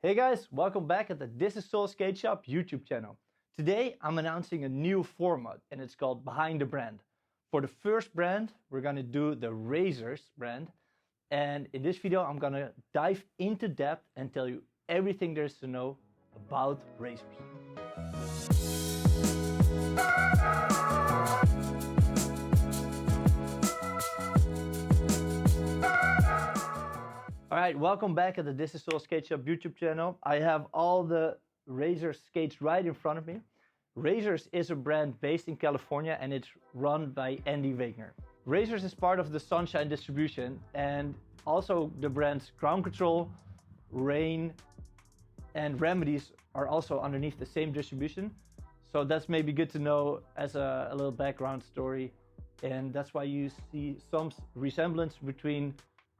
Hey guys, welcome back at the Thisissoul Shop YouTube channel. Today I'm announcing a new format and it's called Behind the Brand. For the first brand, we're gonna do the Razors brand. And in this video, I'm gonna dive into depth and tell you everything there is to know about razors. Alright, welcome back at the Thisissoul Shop YouTube channel. I have all the Razors skates right in front of me. Razors is a brand based in California and it's run by Andy Wegener. Razors is part of the Sunshine distribution and also the brands Ground Control, Rain and Remedies are also underneath the same distribution. So that's maybe good to know as a little background story, and that's why you see some resemblance between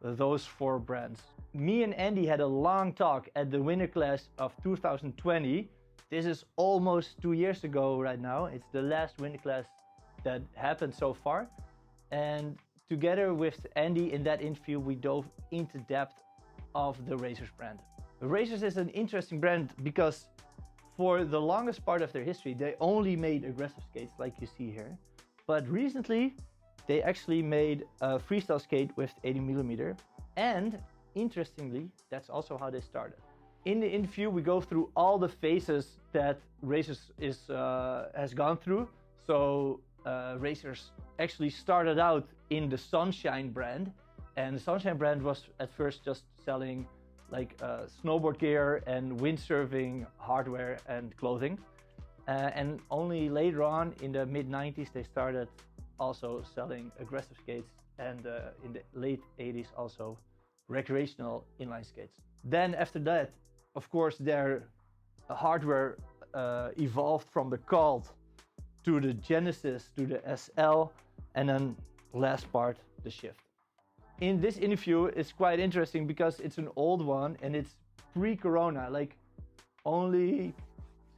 those four brands. Me and Andy had a long talk at the winter class of 2020. This is almost 2 years ago right now. It's the last winter class that happened so far. And together with Andy in that interview, we dove into depth of the Razors brand. The Razors is an interesting brand because for the longest part of their history, they only made aggressive skates like you see here. But recently, they actually made a freestyle skate with 80mm. And interestingly, that's also how they started. In the interview, we go through all the phases that Razors has gone through. So Razors actually started out in the Sunshine brand. And the Sunshine brand was at first just selling like snowboard gear and windsurfing hardware and clothing. And only later on in the mid-90s, they started also selling aggressive skates, and in the late 80s also recreational inline skates. Then after that, of course, their hardware evolved from the Cult to the Genesis to the SL, and then last part, the Shift. In this interview, it's quite interesting because it's an old one and it's pre-Corona, like only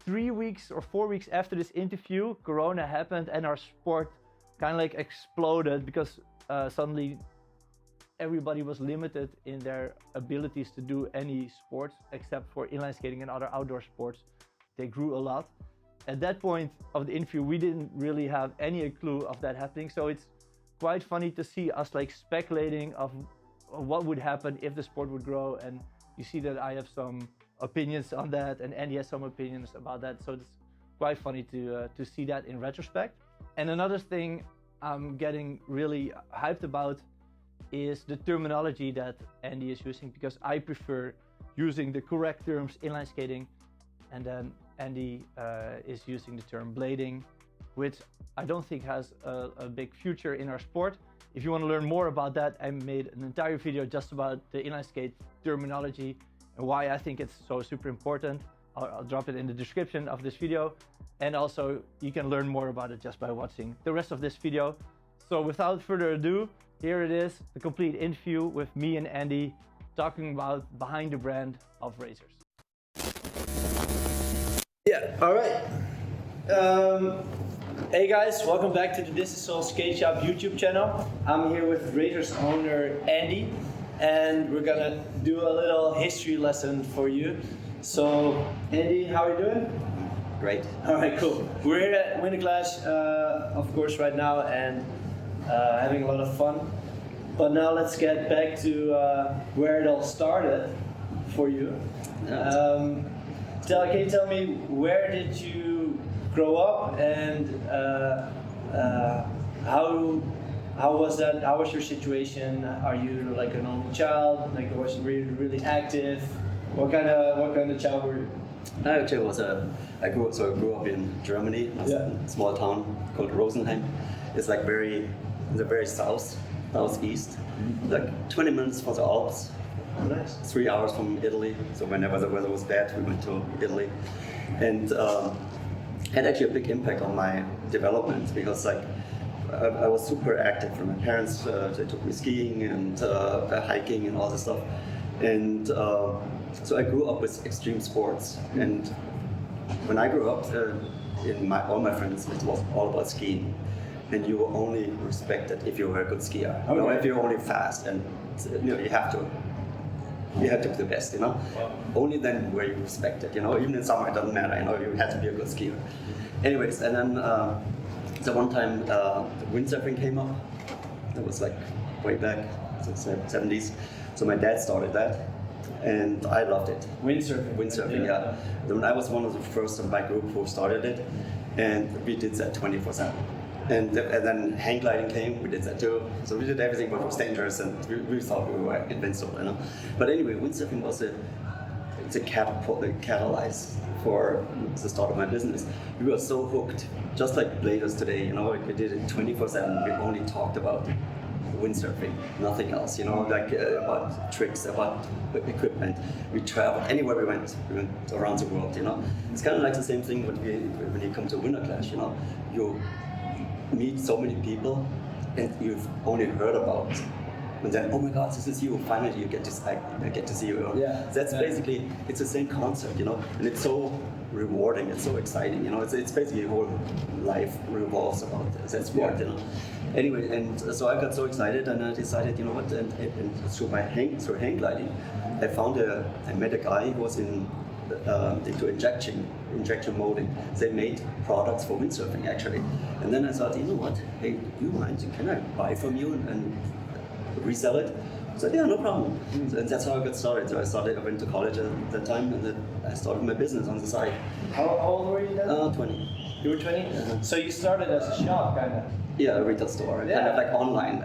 3 weeks or 4 weeks after this interview, Corona happened and our sport kind of like exploded because suddenly everybody was limited in their abilities to do any sports except for inline skating and other outdoor sports. They grew a lot. At that point of the interview, we didn't really have any clue of that happening. So it's quite funny to see us like speculating of what would happen if the sport would grow. And you see that I have some opinions on that and Andy has some opinions about that. So it's quite funny to see that in retrospect. And another thing I'm getting really hyped about is the terminology that Andy is using, because I prefer using the correct terms inline skating, and then Andy is using the term blading, which I don't think has a big future in our sport. If you want to learn more about that, I made an entire video just about the inline skate terminology and why I think it's so super important. I'll drop it in the description of this video. And also you can learn more about it just by watching the rest of this video. So without further ado, here it is, the complete interview with me and Andy talking about behind the brand of Razors. Yeah, all right. Hey guys, welcome back to the Thisissoul Shop YouTube channel. I'm here with Razors owner Andy, and we're gonna do a little history lesson for you. So Andy, how are you doing? Great. All right, cool. We're here at Winter Clash, of course, right now, and having a lot of fun. But now let's get back to where it all started for you. Can you tell me, where did you grow up, and how was that? How was your situation? Are you like an only child? Like, was you really active? What kind of child were you? I actually I grew up in Germany, a small town called Rosenheim. It's like in the very southeast, like 20 minutes from the Alps. Oh, nice. 3 hours from Italy. So whenever the weather was bad, we went to Italy, and had actually a big impact on my development because like I was super active. From my parents, they took me skiing and hiking and all this stuff, and so I grew up with extreme sports. And when I grew up, all my friends, it was all about skiing, and you were only respected if you were a good skier. Okay. You know, if you're only fast, and you have to You had to be the best, you know. Wow. Only then were you respected, you know. Even in summer, it doesn't matter, you know. You had to be a good skier. Anyways, and then so one time windsurfing came up. That was like way back, so 70s. So my dad started that, and I loved it. Windsurfing. Windsurfing, yeah. Then I was one of the first of my group who started it, and we did that 24/7. And then hang gliding came, we did that too. So we did everything, but it was dangerous, and we thought we were invincible, you know. But anyway, windsurfing was a catalyst for the start of my business. We were so hooked, just like bladers today, you know. We did it 24/7. We only talked about windsurfing, nothing else, you know, like about tricks, about equipment. We traveled anywhere we went around the world, you know. It's kind of like the same thing when you come to Winter Clash, you know. You meet so many people and you've only heard about, and then, oh my God, this is you, finally you get to, I get to see you. Yeah. That's basically, it's the same concept, you know, and it's so rewarding, it's so exciting, you know, it's basically your whole life revolves about that sport, you know. Anyway, and so I got so excited, and I decided, you know what, and through hang gliding, I met a guy who was into injection molding. They made products for windsurfing actually, and then I thought, you know what, hey, do you mind? Can I buy from you and resell it? I said, yeah, no problem. And that's how I got started. So I went to college at that time, and then I started my business on the side. How old were you then? 20. You were 20? Yeah. So you started as a shop, kind of? Yeah, a retail store, Yeah. kind of like online.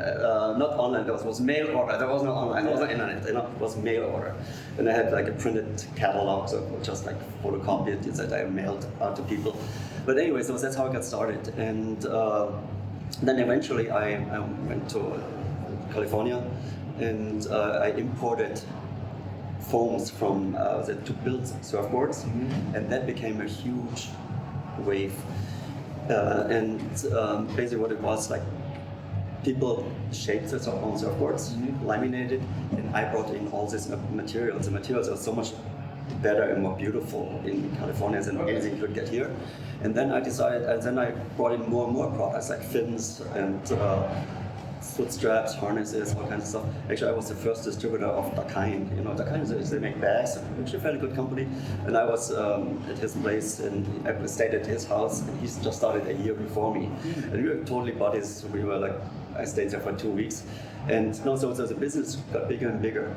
Not online, there was mail order. There was no online, there was no internet, you know, it was mail order. And I had like a printed catalog, so just like photocopied it that I mailed out to people. But anyway, so that's how I got started. And then eventually I went to California, and I imported foams from to build surfboards, and that became a huge wave. Basically what it was, like, people shaped their own surfboards, laminated, and I brought in all these materials. The materials are so much better and more beautiful in California than anything you could get here. And then I decided, and then I brought in more and more products like fins and foot straps, harnesses, all kinds of stuff. Actually, I was the first distributor of Dakine. You know, Dakine they make bags, which is a fairly good company. And I was at his place, and I stayed at his house, and he just started a year before me. And we were totally buddies. We were like, I stayed there for 2 weeks. And so the business got bigger and bigger.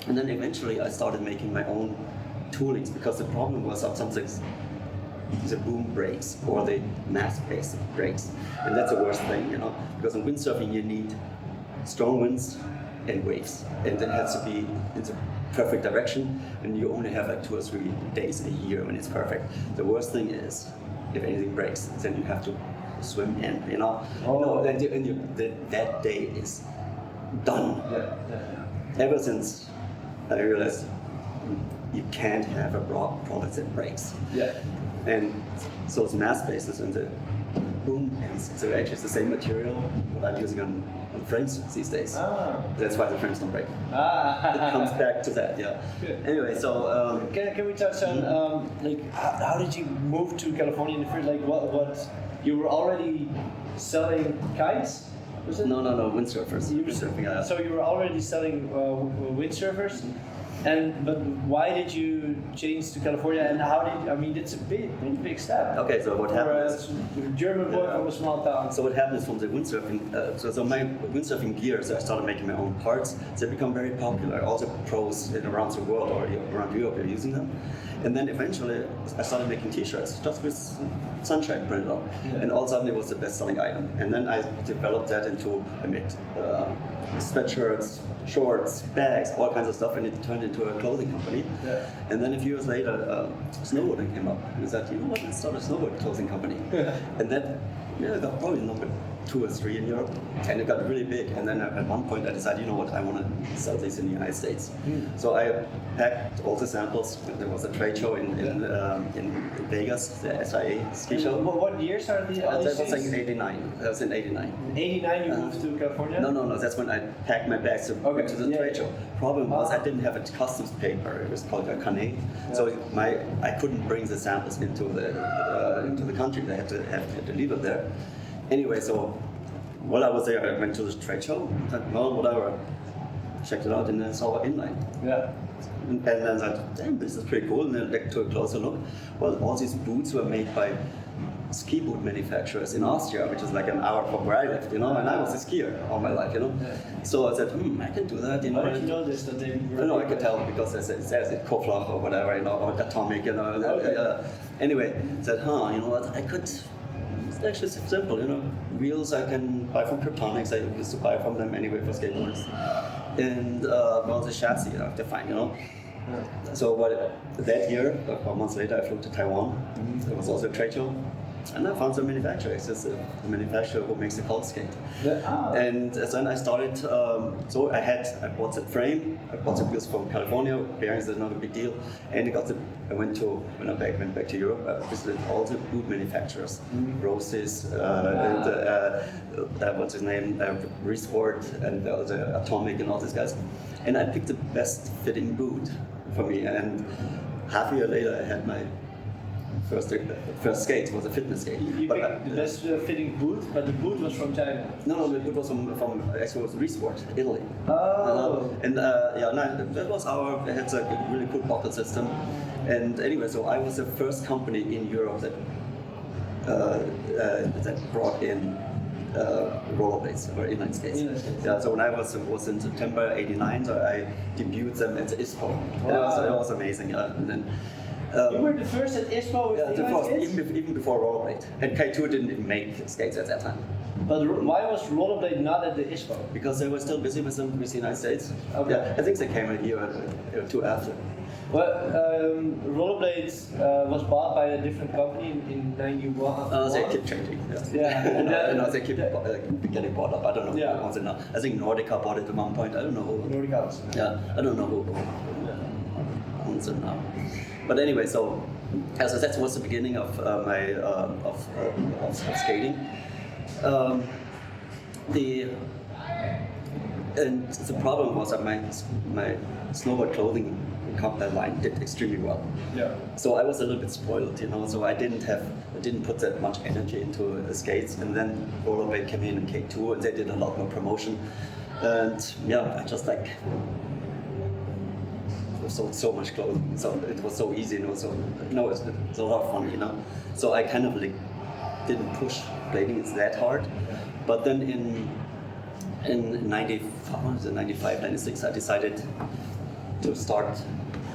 And then eventually I started making my own toolings, because the problem was that something the boom breaks or the mass base breaks, and that's the worst thing, you know, because in windsurfing you need strong winds and waves, and it has to be in the perfect direction, and you only have like 2 or 3 days a year when it's perfect. The worst thing is if anything breaks, then you have to swim in, you know. No, that day is done. Ever since I realized you can't have a product that breaks. And so it's mass bases and the boom ends. So actually it's the same material that I'm using on frames these days. That's why the frames don't break. It comes back to that, yeah. Good. Anyway, so Can we touch on like how did you move to California in the first, like what you were already selling kites? Was it? no, windsurfers. Windsurfing, So you were already selling windsurfers, but why did you change to California, and how did, I mean, it's a pretty big step. Okay, so what happened is, a German boy from a small town. So what happened is from the windsurfing, so my windsurfing gears, I started making my own parts. They become very popular. All the pros around the world or around Europe are using them. And then eventually I started making t-shirts just with sunshine printed on. And all of a sudden it was the best-selling item. And then I developed that into, I made sweatshirts, shorts, bags, all kinds of stuff, and it turned into a clothing company. And then a few years later, snowboarding came up. And I said, you know what, let's start a snowboard clothing company. And that got probably number 2 or 3 in Europe, and it got really big. And then at one point I decided, you know what, I want to sell these in the United States. So I packed all the samples. There was a trade show in Vegas, the SIA ski show. What years are these? That was like in '89. That was in '89. 89 you moved to California? No. That's when I packed my bags to the trade show. Problem was I didn't have a customs paper. It was called a cane. So I couldn't bring the samples into the country. They had to leave it there. Anyway, so while I was there, I went to this trade show. I thought, well, whatever. checked it out, and then I saw inline. Yeah. And then I thought, damn, this is pretty cool. And then I took a closer look. Well, all these boots were made by ski boot manufacturers in Austria, which is like an hour from where I lived, and I was a skier all my life, So I said, I can do that, How did you know this? That they I could tell because it says it Koflach or whatever, or Atomic, Okay. Anyway, I said, you know what, I could. It's actually simple, Wheels I can buy from Kryptonics. I used to buy from them anyway for skateboards, and the chassis I have to find, Yeah. So that year, a couple months later, I flew to Taiwan. There was also a trade show, and I found some manufacturer. It's just a manufacturer who makes the cold skate. And then I started. So I bought the frame. I bought the wheels from California. Bearings is not a big deal. And I went back to Europe. I visited all the boot manufacturers, Roses, and what's his name, Resport, and the Atomic, and all these guys. And I picked the best fitting boot for me, and half a year later I had my first skate. Was a fitness skate. You picked the best fitting boot, but the boot was from China. No, the boot was from actually it was Resport, Italy. Oh. That was it had a really cool buckle system. And anyway, so I was the first company in Europe that brought in rollerblades or inline skates. Yeah, so when I was in September '89, so I debuted them at the ISPO. Wow. It was amazing. And then, you were the first at ISPO with inline skates? Even before rollerblade. And K2 didn't even make skates at that time. But why was rollerblade not at the ISPO? Because they were still busy with the United States. Okay. Yeah, I think they came a year or two after. Well, rollerblades was bought by a different company in 91. They keep changing. Yeah. And they keep getting bought up. I don't know who owns it now. I think Nordica bought it at one point. I don't know who. Nordica. Yeah, I don't know who owns it now. But anyway, so that was the beginning of my of skating. And the problem was that my snowboard clothing line did extremely well. Yeah. So I was a little bit spoiled, So I didn't put that much energy into the skates, and then rollerblade came in K2, and they did a lot more promotion. And I just sold so much clothing, so it was so easy, it was a lot of fun, So I kind of didn't push blading that hard, but then in 95, 96, I decided to start.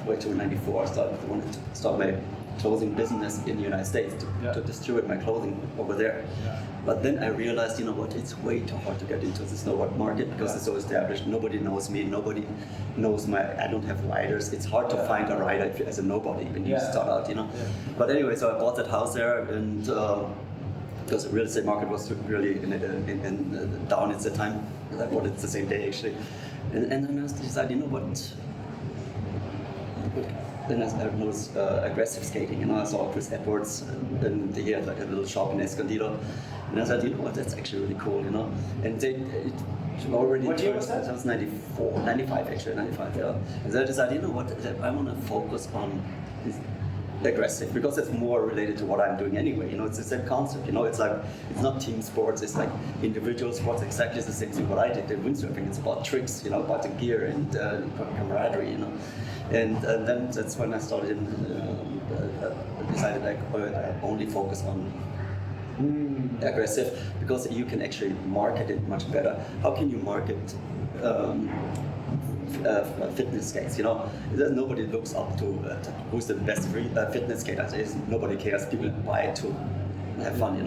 Wait till 94. I wanted to start my clothing business in the United States to distribute my clothing over there. Yeah. But then I realized, it's way too hard to get into the snowboard market because it's so established. Nobody knows me. Nobody knows I don't have riders. It's hard to find a rider as a nobody when you start out, Yeah. But anyway, so I bought that house there, and because the real estate market was really down at the time. I bought it the same day actually, and then I decided, what. Then I noticed aggressive skating, I saw Chris Edwards, and he had a little shop in Escondido, and I said, that's actually really cool, And it already. What year was that? That was 94, 95 actually, 95, yeah. And then I decided, I want to focus on this aggressive because it's more related to what I'm doing anyway. It's the same concept. It's like it's not team sports. It's like individual sports. Exactly the same thing what I did in windsurfing. It's about tricks. About the gear and camaraderie. And then that's when I started. Decided I only focus on aggressive because you can actually market it much better. How can you market? Fitness skates, nobody looks up to who's the best fitness skater. Nobody cares. People buy it to have fun,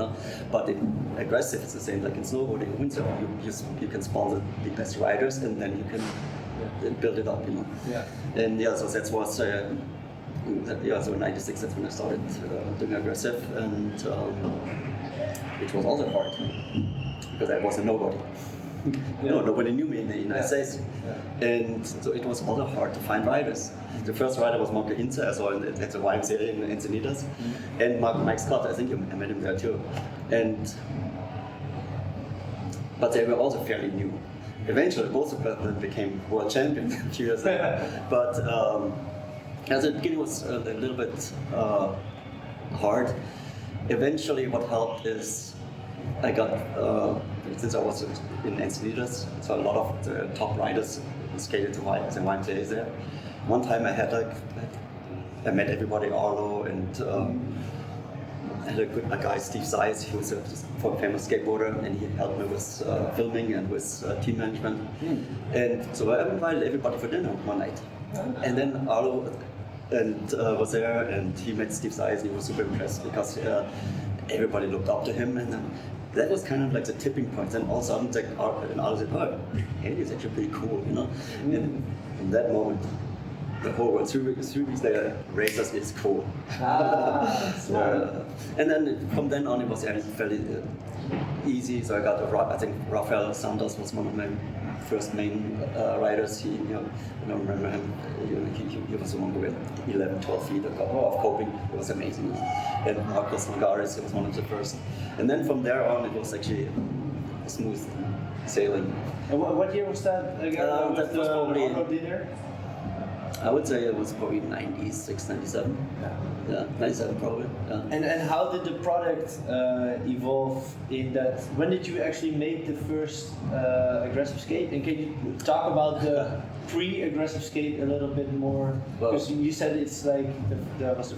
But in aggressive, it's the same. Like in snowboarding, windsurfing, you can sponsor the best riders, and then you can build it up, Yeah. And so that was. So in '96, that's when I started doing aggressive, and it was also hard because I was a nobody. Nobody knew me in the United States. Yeah. And so it was also hard to find riders. The first rider was Marco Inter, I saw at the YMCA in Encinitas, and Mike Scott, I think I met him there too. But they were also fairly new. Eventually, both of them became world champions a few years later. But at the beginning was a little bit hard. Eventually, what helped is I got, since I was in Encinitas, so a lot of the top riders skated to YMCA there. One time I met everybody, Arlo, and I had a guy, Steve Zeiss, he was a famous skateboarder, and he helped me with filming and with team management. And so I invited everybody for dinner one night. And then Arlo was there, and he met Steve Zeiss, and he was super impressed because everybody looked up to him, and then that was kind of like the tipping point. And all of a sudden, like, Arlo said, "Oh, Andy is actually pretty cool," you know. And in that moment, the whole world. 3 weeks later, Razors is cool. And then from then on, it was fairly easy. So I got I think Rafael Santos was one of my first main riders. I don't remember him. He was the one who went 11, 12 feet of coping. It was amazing. And Marcos Nogares, he was one of the first. And then from there on, it was actually smooth sailing. And what year was that again? That was probably dinner? I would say it was probably 96, 97. Yeah, 97 probably. Yeah. And how did the product evolve in that? When did you actually make the first aggressive skate? And can you talk about the pre-aggressive skate a little bit more? Because you said it's like that was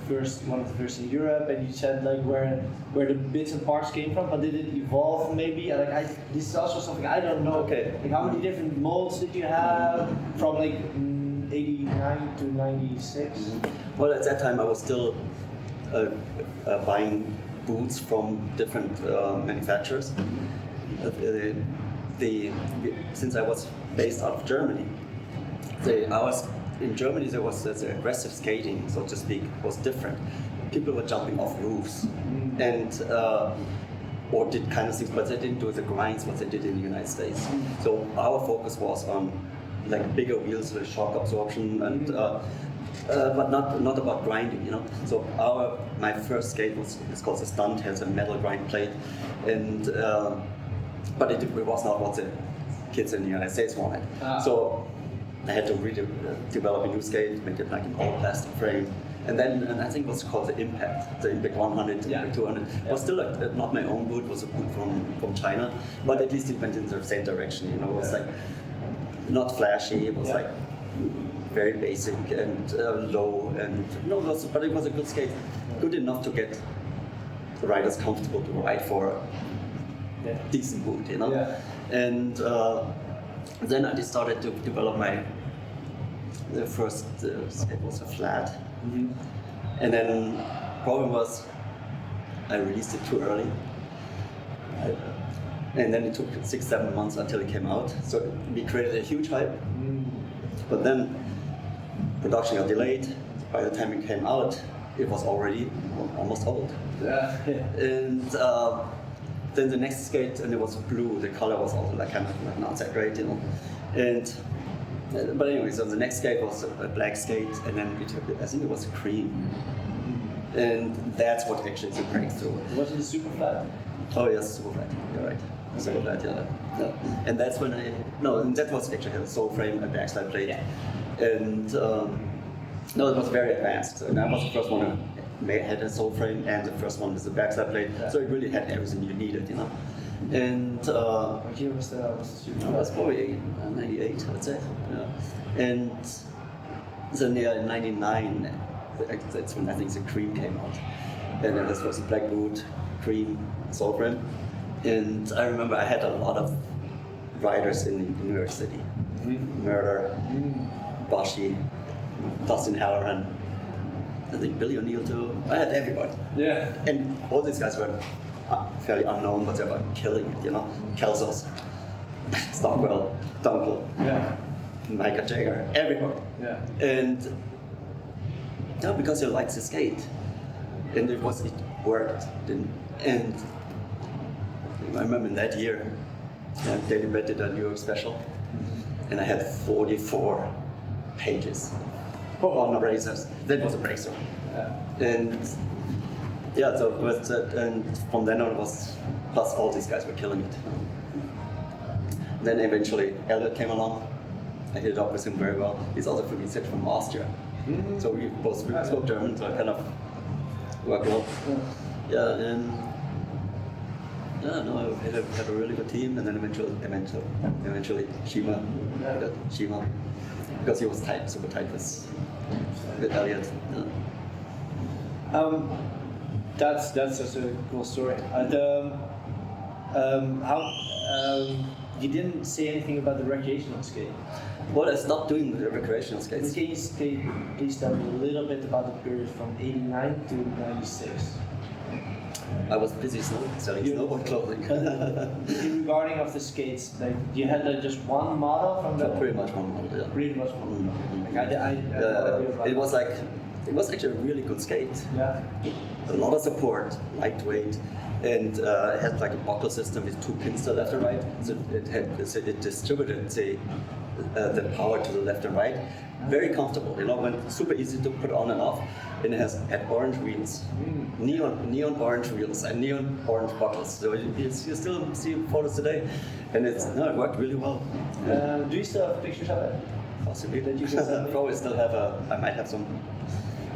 one of the first in Europe, and you said like where the bits and parts came from. But did it evolve maybe? This is also something I don't know. Okay. Like how many different molds did you have from like 89 to 96? Well, at that time I was still buying boots from different manufacturers. Since I was based out of Germany, in Germany there was the aggressive skating, so to speak, was different. People were jumping off roofs and or did kind of things, but they didn't do the grinds what they did in the United States. So our focus was on like bigger wheels with shock absorption and but not about grinding, you know. So my first skate it's called the Stunt, has a metal grind plate, and but it was not what the kids in the United States wanted. So I had to really develop a new skate, make it like an all plastic frame. And I think it was called the Impact 100, the Impact 200. It was still not my own boot, it was a boot from China, but at least it went in the same direction, you know. It was like not flashy, it was like very basic and low, and but it was a good skate, good enough to get the riders comfortable to ride for a decent boot, you know. And then I started to develop the first skate was a flat, and then problem was I released it too early. And then it took 6-7 months until it came out. So we created a huge hype. But then production got delayed. By the time it came out, it was already almost old. And then the next skate, and it was blue. The color was also like kind of not that great, you know. And but anyway, so the next skate was a black skate, and then I think it was a cream. And that's what actually is a breakthrough. Was it super flat? Oh yes, super flat. You're right. Super flat, yeah. And that's when and that was actually a sole frame, a backslide plate, and it was very advanced. And I was the first one who had a sole frame, and the first one with a backslide plate. So it really had everything you needed, you know. And what year was that? It was probably 98, I would say. Yeah. And then in 99, that's when I think the cream came out. And then this was a black boot, cream, sole frame. And I remember I had a lot of riders in New York City. Murder, Bashi, Dustin Halloran, I think Billy O'Neill too. I had everybody. Yeah. And all these guys were fairly unknown, but they were killing it, you know. Kelsos, Stockwell, Dunkel, Micah Jagger, everybody. Yeah. And because they liked the skate. And it worked. And I remember in that year, Daily Bet did a New York special, and I had 44 pages on the Razors. That was a breakthrough. And so it was, and from then on it was, plus all these guys were killing it. Then eventually Elliot came along. I hit it up with him very well. He's also from Austria. So we both spoke German, so I kind of worked well. And no, I had a really good team, and then eventually Shima, because he was tight, super tight with Elliot. That's just a cool story. You didn't say anything about the recreational skate. Well, I stopped doing the recreational skates. Can you please tell me a little bit about the period from '89 to '96? I was busy selling snowboard clothing. Regarding of the skates, like you had like just one model from that. Pretty much one model, yeah. Pretty much one model. Like it was actually a really good skate. Yeah. A lot of support, lightweight, and it had like a buckle system with 2 pins to the left and right. So it distributed the power to the left and right. Very comfortable, when super easy to put on and off. And it had orange wheels, neon orange wheels, and neon orange buckles. So you still see photos today, and it worked really well. Do you still have pictures of it? Possibly. That you can send me? Probably still have I might have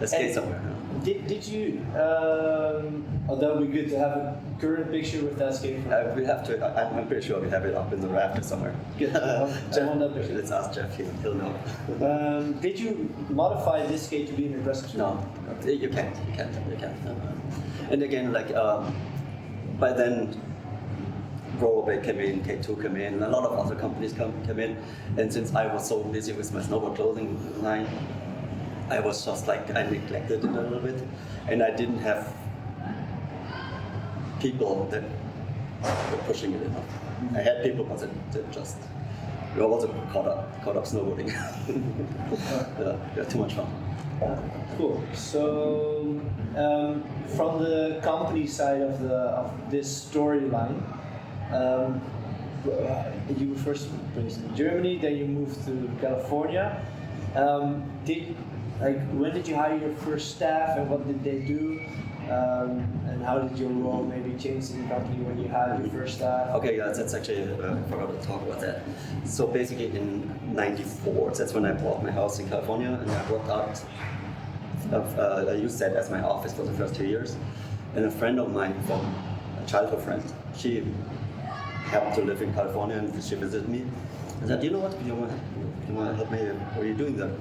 a skate somewhere. Did you? That would be good to have a current picture with that skate. We have to. I'm pretty sure we have it up in the rafters somewhere. Good. I want that picture. Let's ask Jeff. He'll know. Did you modify this skate to be an aggressive skate? No, you can't. And again, like by then, Rollerblade came in, K2 came in, a lot of other companies came in, and since I was so busy with my snowboard clothing line, I was just like, I neglected it a little bit, and I didn't have people that were pushing it enough. I had people, but that just, we also caught up snowboarding. Yeah, too much fun. Cool. So, from the company side of this storyline, you were first based in Germany, then you moved to California. When did you hire your first staff, and what did they do? And how did your role maybe change in the company when you had your first staff? Okay, yeah, that's actually, I forgot to talk about that. So basically in '94, that's when I bought my house in California, and I worked out, I used that as my office for the first 2 years. And a friend of mine, a childhood friend, she happened to live in California, and she visited me. I said, you know what, you want to help me, what are you doing there?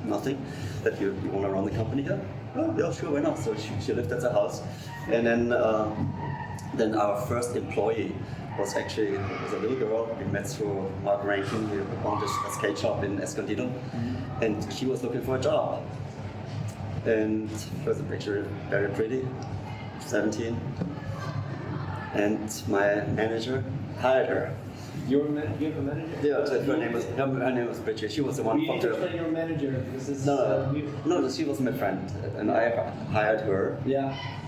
Nothing. That you want to run the company here? Oh, yeah, sure, why not? So she lived at the house, and then our first employee was a little girl we met through Mark Rankin. We owned a skate shop in Escondido, and she was looking for a job. And here's a picture, very pretty, 17, and my manager hired her. You have a manager? Yeah, her name was Bridget. She was the one You need to explain your manager, because it's... No, she was my friend, and I hired her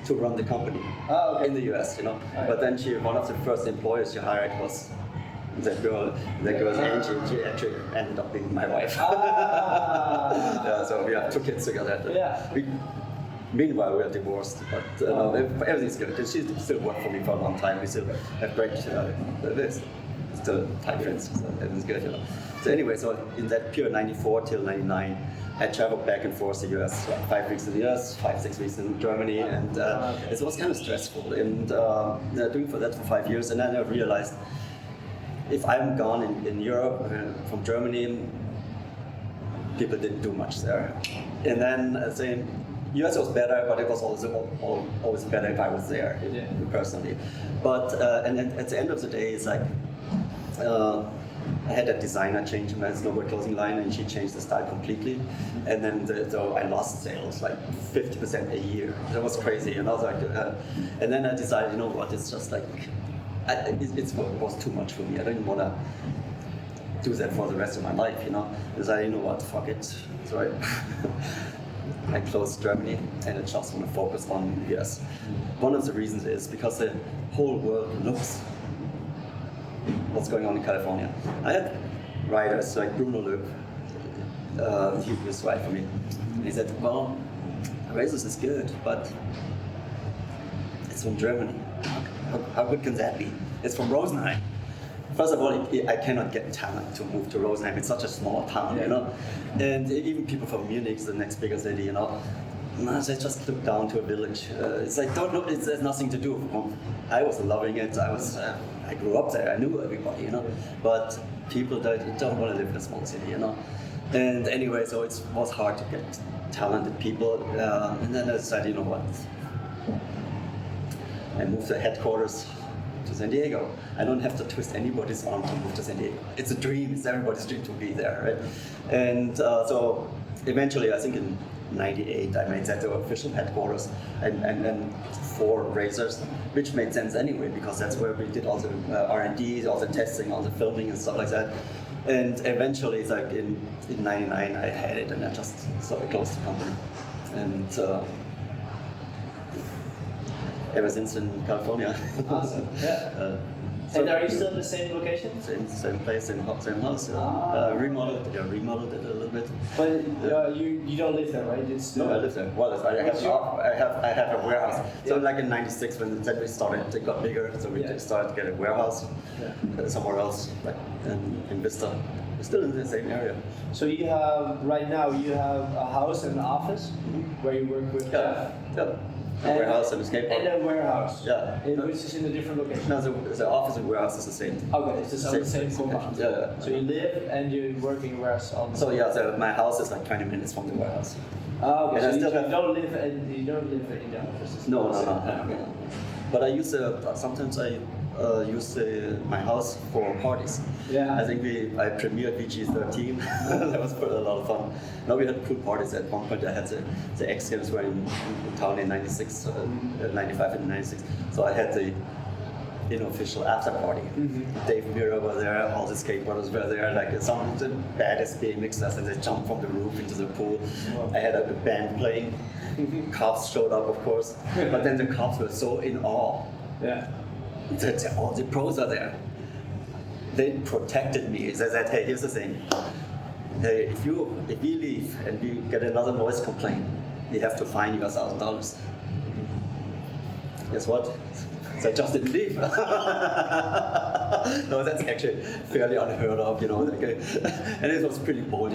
to run the company in the US, But then one of the first employees she hired was that girl Angie. She actually ended up being my wife. Yeah, so we have 2 kids together. Yeah. Meanwhile, we are divorced, but everything's good. And she still worked for me for a long time. We still have great still tight friends, so everything's good. So anyway, so in that period, '94 till '99, I traveled back and forth to the US, 5 weeks in the US, 5-6 weeks in Germany, and it was kind of stressful. And doing that for 5 years, and then I realized if I'm gone in Europe from Germany, people didn't do much there. And then saying, US was better, but it was also always better if I was there personally. But and then at the end of the day, it's like I had a designer change my snowboard clothing line, and she changed the style completely. And then so I lost sales like 50% a year. That was crazy. And I was like, and then I decided, you know what? It's just like it was too much for me. I didn't want to do that for the rest of my life. I decided, you know what? Fuck it. So I closed Germany, and I just want to focus on the US. One of the reasons is because the whole world looks what's going on in California. I had writers like Bruno Loeb, he used to write for me, and he said, well, Razors is good, but it's from Germany. How good can that be? It's from Rosenheim. First of all, I cannot get talent to move to Rosenheim. It's such a small town, And even people from Munich, the next bigger city, No, they just look down to a village. It's like don't look. There's nothing to do. I was loving it. I grew up there. I knew everybody, you know. But people don't want to live in a small city, you know. And anyway, so it was hard to get talented people. And then I decided, you know what? I moved the headquarters to San Diego. I don't have to twist anybody's arm to move to San Diego. It's a dream. It's everybody's dream to be there, right? And so eventually, I think in '98, I made that the official headquarters and for Razors, which made sense anyway because that's where we did all the R&D, all the testing, all the filming and stuff like that. And eventually, it's like in '99, I had it and I just sort of closed the company. And ever since in California. Awesome. Yeah. And are you still in the same location? Same place, same house. Remodeled it a little bit. But you don't live there, right? It's No, I live there. Well, I have a warehouse. So like in '96 when we started, it got bigger, so we started to get a warehouse somewhere else, like in Vista. We're still in the same area. So you have right now a house and an office where you work with. A warehouse and a skate park. And a warehouse. Yeah. Which is in a different location. No, the office and warehouse is the same. Okay, it's just on the same compound. Yeah. So you live and you work in a warehouse on. So my house is like 20 minutes from the warehouse. Okay, And so you don't live in the office. No. But I use sometimes I use my house for parties. Yeah. I think I premiered VG13. That was a lot of fun. Now we had cool parties. At one point I had the X Games were in town in '96, '95 and '96. So I had the unofficial after party. Dave Mirra was there, all the skateboarders were there, like some of the baddest BMXers, and they jumped from the roof into the pool. I had a band playing. Cops showed up, of course, but then the cops were so in awe. Yeah. That all the pros are there. They protected me. They said, hey, here's the thing. Hey, if we leave and we get another noise complaint, we have to fine you $1,000. Guess what? They just didn't leave. No, that's actually fairly unheard of, you know. And it was pretty bold.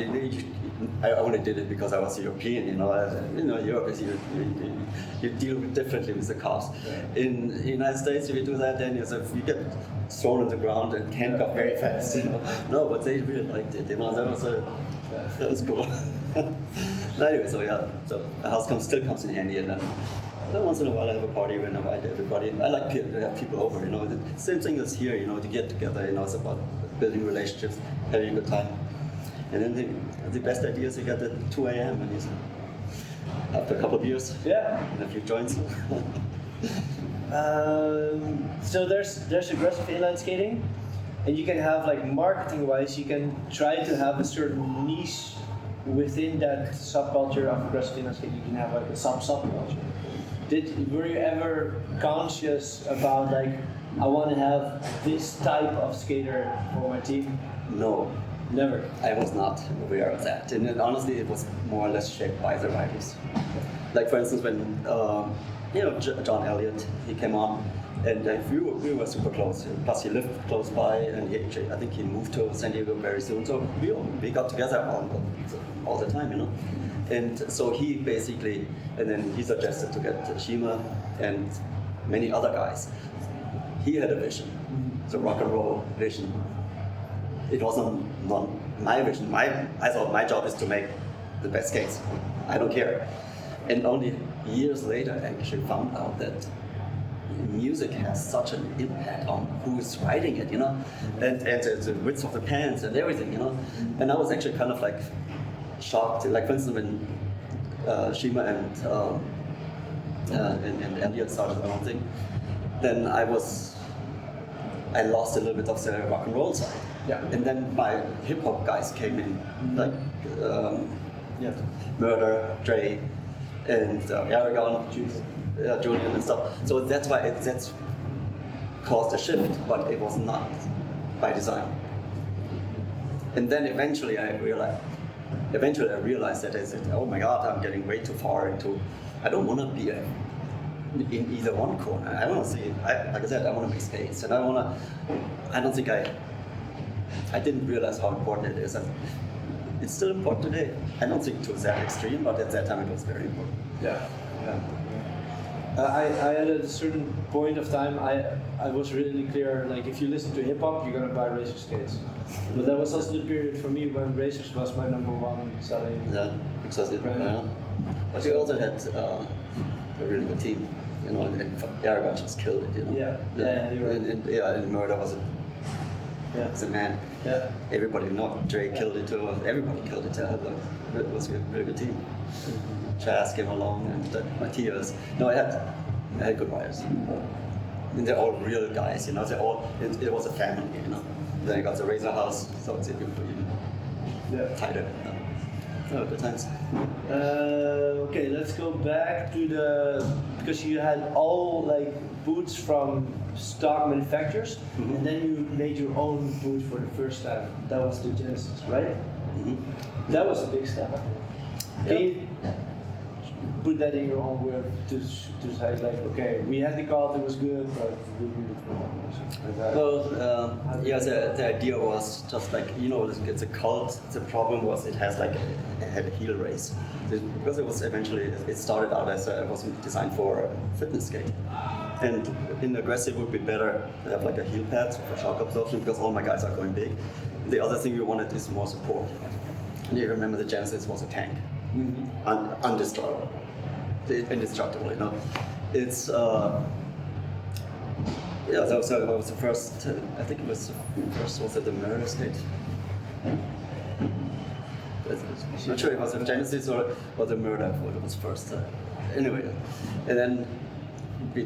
I only did it because I was European, you know. Europe is you deal differently with the cops. In the United States, if you do that, then you get thrown on the ground and handcuffed very fast, you know. No, but they really liked it, you know. That was cool. Anyway, so the house still comes in handy, and then once in a while I have a party when I invite everybody. I like to have people over, you know. The same thing as here, you know, to get together, you know, it's about building relationships, having a good time. And then the best idea is you get at 2 a.m. and after a couple of beers, and a few joints. So there's aggressive inline skating, and you can have, like, marketing-wise, you can try to have a certain niche within that subculture of aggressive inline skating. You can have like a subculture. Were you ever conscious about, like, I want to have this type of skater for my team? No. Never. I was not aware of that. And then, honestly, it was more or less shaped by the writers. Like, for instance, when John Elliott, he came on, and we were super close. Plus, he lived close by, and I think he moved to San Diego very soon. So we got together all the time, you know. And so he basically, and then he suggested to get Shima and many other guys. He had a vision, the rock and roll vision. It wasn't my vision. I thought my job is to make the best skates. I don't care. And only years later, I actually found out that music has such an impact on who is writing it, you know, and the width of the pants and everything, you know. And I was actually kind of like shocked. Like, for instance, when Shima and Elliot started their own thing, then I lost a little bit of the rock and roll side. Yeah. And then my hip hop guys came in, like Murder, Dre, and Aragon, Julian and stuff. So that's why that's caused a shift, but it was not by design. And then eventually I realized that I said, oh my God, I'm getting way too far into. I don't want to be in either one corner. I want to see. Like I said, I want to make skates, and I don't think I didn't realize how important it is. And it's still important today. I don't think it was that extreme, but at that time it was very important. Yeah. I at a certain point of time, I was really clear, like if you listen to hip hop, you're gonna buy Racer skates. But that was also the period for me when Racers was my number one selling. Yeah, because but we also had a really good team, you know, and Aragon just killed it, you know. Yeah, you're right. And Murder was a man. Yeah. Everybody, you know, Dre killed it too. Everybody killed it too. It was a really good team. Chaz came along and Matthias. No, I had good riders. And they're all real guys, you know. It was a family, you know. Then I got the Razor House, so it's even tighter. Oh, good times. Okay, let's go back to because you had all like boots from stock manufacturers, and then you made your own boots for the first time. That was the Genesis, right? That was a big step. Can you put that in your own word to say like, okay, we had the cult, it was good, but we did it wrong. Well, the idea was just like, you know, it's a cult. The problem was it had a heel race. Because it started out as it was designed for a fitness skate. And in aggressive would be better to have like a heel pad for shock absorption because all my guys are going big. The other thing we wanted is more support. And you remember the Genesis was a tank. Indestructible, you know. It's so it was the first. I think it was the first. Was it the mirror skate? I'm not sure it was a Genesis or the Murder. It was first. Anyway, and then we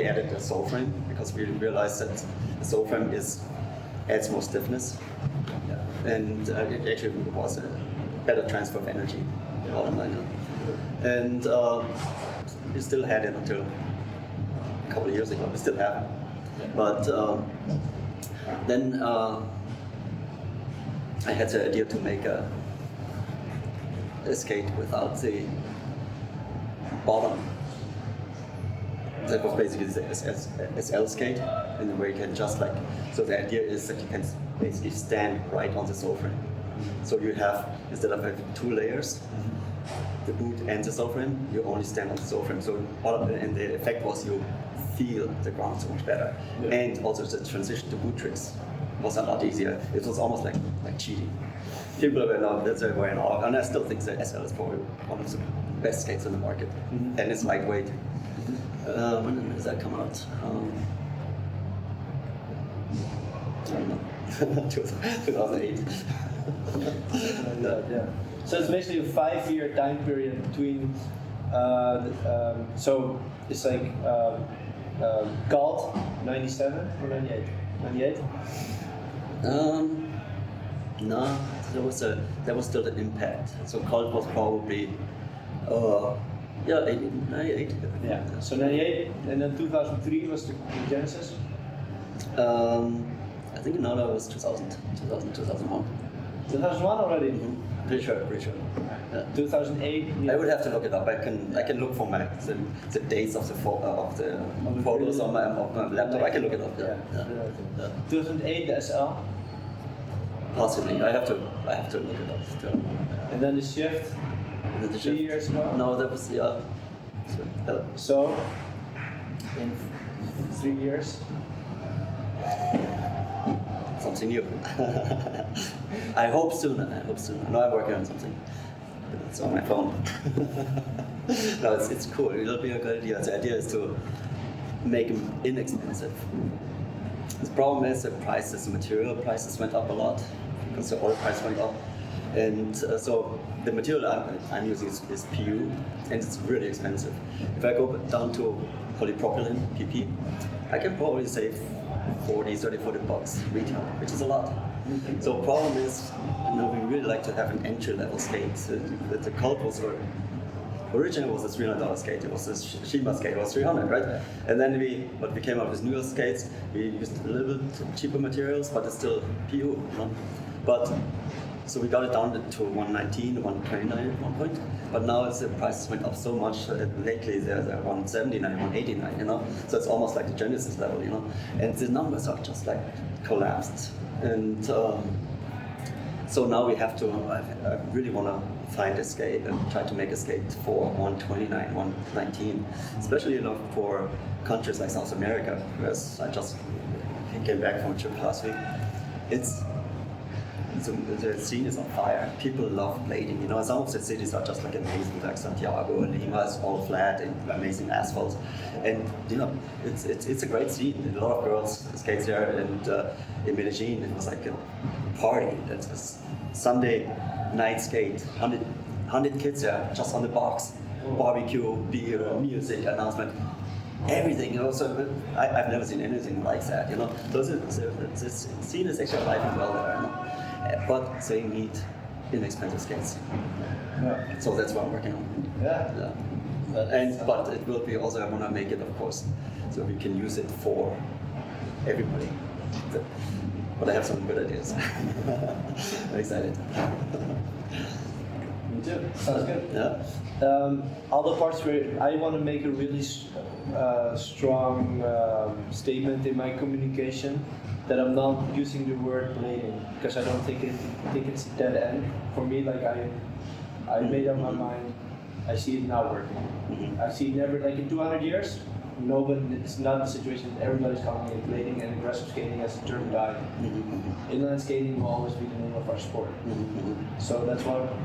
added the sole frame because we realized that the sole frame adds more stiffness, and it actually was a better transfer of energy. Bottom line, and we still had it until a couple of years ago. We still have it, but then I had the idea to make a skate without the bottom. That was basically the SL skate, and where you can just like. So the idea is that you can basically stand right on the sole frame. So you have, instead of having two layers, the boot and the sole frame, you only stand on the sole frame. So and the effect was you feel the ground so much better, and also the transition to boot tricks was a lot easier. It was almost like cheating. People were now that's why now, and I still think the SL is probably one of the best skates on the market, and it's lightweight. When does that come out? I don't know. 2008. So it's basically a 5-year time period between. So it's like Galt 97 or 98. 98. No, there was still the impact. So Colt was probably 98. Yeah. So 98, and then 2003 was the Genesis. I think now that was 2000, 2001. 2001 already. Pretty sure. Yeah. 2008. I would have to look it up. I can look for the dates of the photos on my laptop. I can look it up. Yeah. 2008 the SL. Possibly. I have to look it up still. And then the Shift. 3 years ago. No, that was So in 3 years. Something new. I hope soon. No, I'm working on something. It's on my phone. No, it's cool. It'll be a good idea. The idea is to make them inexpensive. The problem is the prices, the material prices went up a lot because the oil price went up. And so the material I'm using is PU, and it's really expensive. If I go down to polypropylene, PP, I can probably save 40 bucks retail, which is a lot. So the problem is, we really like to have an entry-level skate. The Colt was originally was a $300 skate. It was a Shima skate. It was $300, right? And then we came up with newer skates. We used a little bit cheaper materials, but it's still PU. But so we got it down to 119, 129 at one point. But now the prices went up so much that lately they're 179, 189, So it's almost like the Genesis level, And the numbers are just like collapsed. And So now we have to. I really want to find a skate and try to make a skate for 129, 119, especially for countries like South America, because I just came back from a trip last week. The scene is on fire. People love blading. Some of the cities are just like amazing, like Santiago and Lima is all flat and amazing asphalt, and it's a great scene. A lot of girls skate there, and in Medellin it was like a party. It's a Sunday night skate. 100 kids there, just on the box, barbecue, beer, music, announcement. Everything, So I've never seen anything like that, So the scene is actually alive and well there, But they need inexpensive skates. Yeah. So that's what I'm working on. Yeah. But it will be also, I want to make it, of course, so we can use it for everybody. But I have some good ideas. I'm excited. Me too. Sounds good. Yeah. All the parts where I want to make a really strong statement in my communication, that I'm not using the word blading, because I don't think it's a dead end for me. Like I made up my mind. I see it now working. I see never, like in 200 years, it's not the situation that everybody's calling it blading and aggressive skating as a term dying. Inline skating will always be the name of our sport. So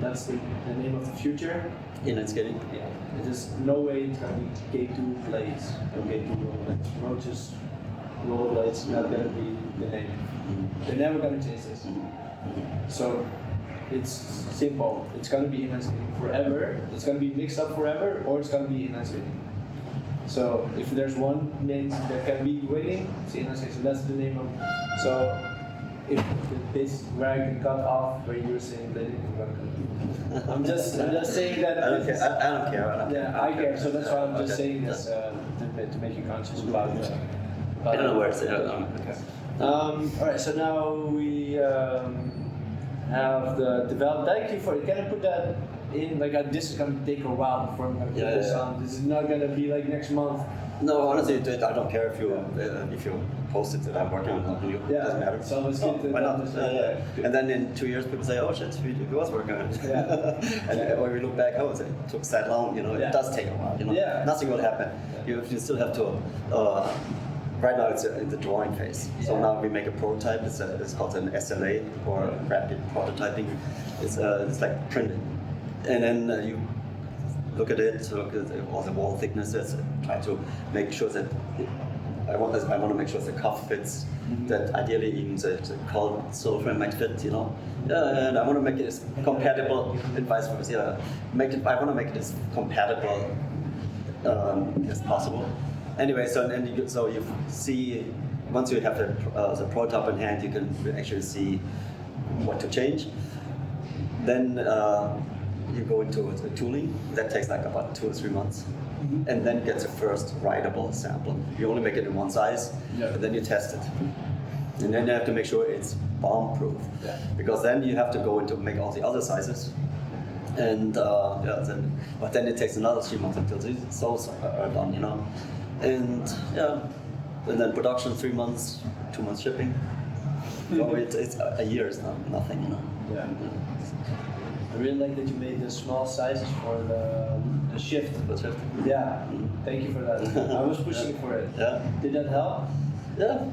that's the name of the future. Inline skating? Yeah. There's no way it's gonna be K2 blades or K2 rollerblades. Roaches, rollerblades, not gonna be the name. They're never gonna change this. So it's simple. It's gonna be inline skating forever. It's gonna be mixed up forever, or it's gonna be inline skating. So if there's one name that can be winning, it's inline skating. So that's the name of. So if this where I can cut off where you're saying blading, I'm gonna cut. I'm just saying that. I don't care. Yeah, I care. So that's why I'm just saying this to make you conscious about it. I don't know where it's at. Okay. All right. So now we have the developed. Thank you for. Can I put that in? Like this is gonna take a while before I'm gonna put this on. This is not gonna be like next month. No, honestly, I don't care if you post it that I'm working on helping you. It doesn't matter. So it's good. Why not? And then in 2 years, people say, "Oh shit, he was working on it." And when we look back, it took that long. It does take a while. Nothing will happen. You still have to. Right now, it's in the drawing phase. So now we make a prototype. It's called an SLA, or rapid prototyping. It's like printed, and then you look at it, look at all the wall thicknesses, try to make sure that I want to make sure the cuff fits, that ideally even the cold sole frame might fit, and I want to make it as compatible and vice versa. I want to make it as compatible as possible. Anyway, so you see, once you have the prototype in hand, you can actually see what to change. Then you go into the tooling. That takes like about 2 or 3 months, and then get the first rideable sample. You only make it in one size, and then you test it, and then you have to make sure it's bomb-proof, because then you have to go into make all the other sizes, and but then it takes another 3 months until these soles are done, and then production 3 months, 2 months shipping. So it's a year is nothing, Yeah. I really like that you made the small sizes for the shift. The shift. Yeah, thank you for that. I was pushing for it. Yeah. Did that help? Yeah.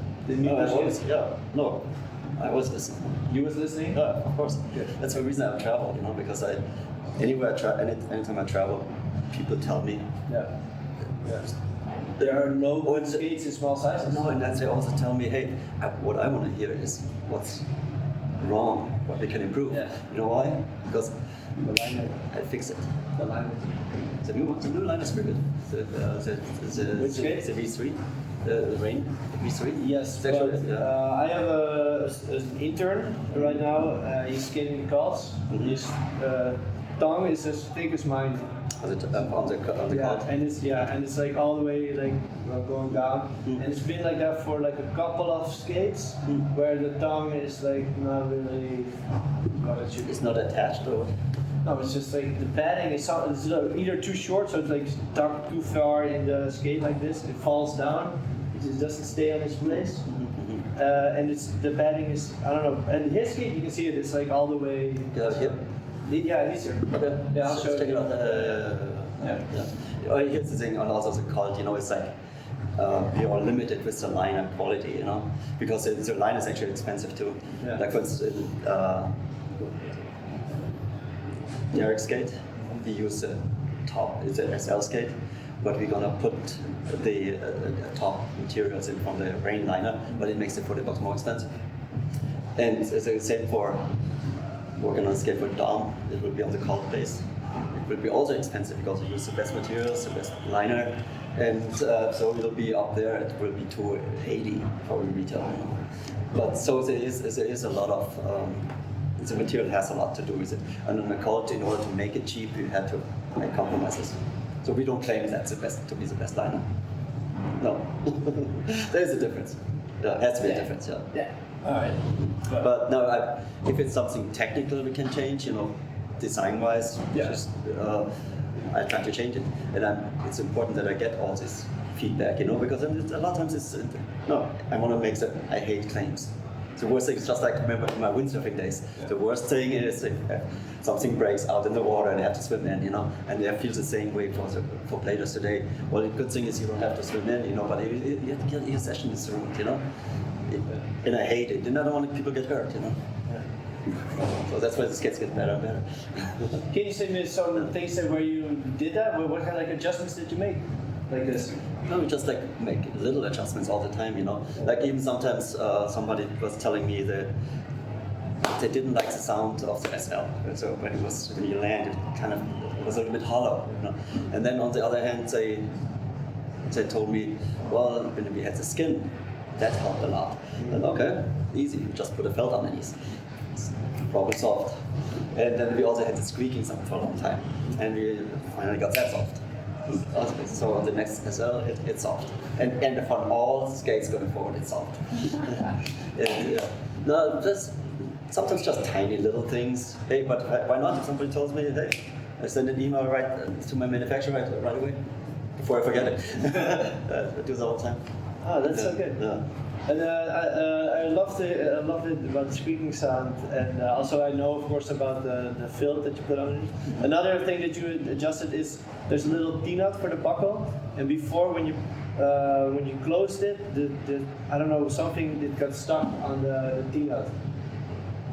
I was listening. You was listening? Yeah, of course. Good. That's the reason I've traveled, because anytime I travel, people tell me. Yeah. There are no good skates in small sizes. No, and then they also tell me, hey, what I want to hear is what's wrong, what we can improve. Yeah. You know why? Because The liner. I fix it. The liner. The new line is pretty good. Which skate? The V3, the Rain V3. Yes, It's actually, but I have an intern right now. He's skating the calls. His tongue is as thick as mine. On the card. And it's like all the way like going down, and it's been like that for like a couple of skates where the tongue is like not really what it should be. It's not attached or what? No, it's just like the padding is either too short, so it's like tucked too far in the skate like this, it falls down, it just doesn't stay on its place, and the padding is, I don't know, and his skate, you can see it, it's like all the way. Here. Yeah, he's here. Okay. Yeah, I'll show Check you. it out. Oh, here's the thing, and also the quality, you know, it's like we are limited with the liner quality, you know, because the line is actually expensive too. Yeah. Like for instance, Derek skate, we use the top, it's an SL skate, but we're gonna put the top materials in from the rain liner, but it makes the footy box more expensive. And it's the same for working on a skate with Dom, it will be on the cold base. It will be also expensive because we use the best materials, the best liner, and so it'll be up there. It will be 280 probably retail. But so there is a lot of the material has a lot to do with it. And on the cold, in order to make it cheap, you have to make compromises. So we don't claim that's the best to be the best liner. No, there is a difference. There has to be a difference. Yeah. Yeah. All right. But no, if it's something technical we can change, you know, design-wise, just I try to change it, and it's important that I get all this feedback, you know, because a lot of times it's no, I want to make that I hate claims. The worst thing is just like remember in my windsurfing days. Yeah. The worst thing is if something breaks out in the water and they have to swim in, you know, and they feel the same way for players today. Well, the good thing is you don't have to swim in, you know, but your session is ruined, you know. And I hate it, and I don't want people to get hurt, you know. So that's why the skates get better and better. Can you say me some things where you did that? What kind of adjustments did you make like this? No, we just like make little adjustments all the time, you know. Like even sometimes somebody was telling me that they didn't like the sound of the SL. So when you land, it was a little bit hollow, you know. And then on the other hand, they told me, well, when we had the skin, that helped a lot. And okay, easy, you just put a felt underneath. It's problem solved. And then we also had the squeaking sound for a long time, and we finally got that solved. So on the next SL, it's solved. And for all skates going forward, it's solved. No, just sometimes just tiny little things. Hey, but why not? If somebody tells me, hey, I send an email right to my manufacturer right away before I forget it. I do that all the time. Oh, that's so good. Yeah. And I loved it about the squeaking sound, and also I know, of course, about the filt that you put on it. Another thing that you adjusted is there's a little T-nut for the buckle, and before when you closed it, the I don't know, something that got stuck on the T-nut.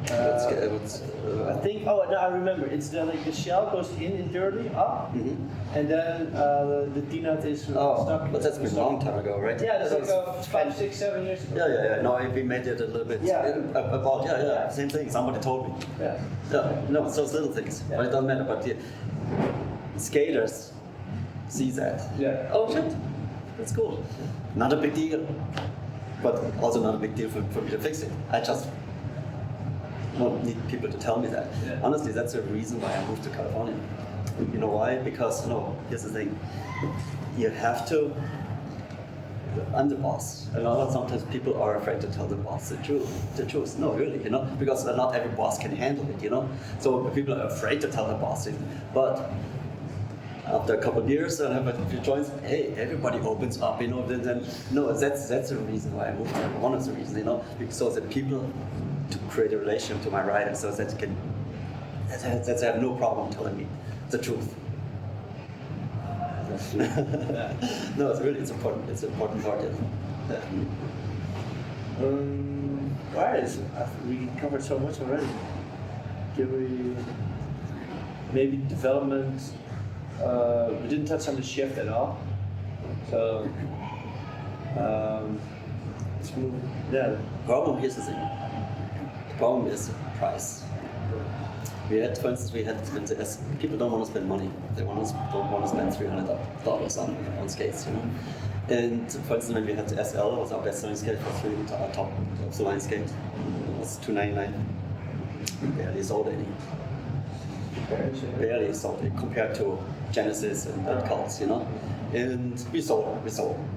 I think. Oh no, I remember. It's the shell goes in internally up, and then the T-nut is stuck. But that's been a long time ago, right? Yeah, that's like 5, 6, 7 years ago. Yeah. No, we made it a little bit about same thing. Somebody told me. Yeah. No, it's those little things, but it doesn't matter. But the skaters see that. Yeah. Oh shit, that's cool. Not a big deal, but also not a big deal for me to fix it. I just don't need people to tell me that. Yeah. Honestly, that's the reason why I moved to California. You know why? Because here's the thing. You have to. I'm the boss. And sometimes people are afraid to tell the boss the truth. No, really, you know, because not every boss can handle it, you know. So people are afraid to tell the boss it. But after a couple of years, and a few joints, hey, everybody opens up, you know. Then that's the reason why I moved here. One of the reasons, you know, so that people to create a relationship to my rider, so that they have no problem telling me the truth. No, it's important. It's an important part. Yeah. Right, we covered so much already. Can we maybe development? We didn't touch on the shift at all. So let's move. Yeah. Here's the thing. The problem is the price. For instance, people don't want to spend money. They don't want to spend $300 on skates, you know. And for instance, when we had the SL, it was our best-selling skate for our top of the line skate. It was $299. We barely sold any. Barely sold it compared to Genesis and Red Cults, you know. And we sold,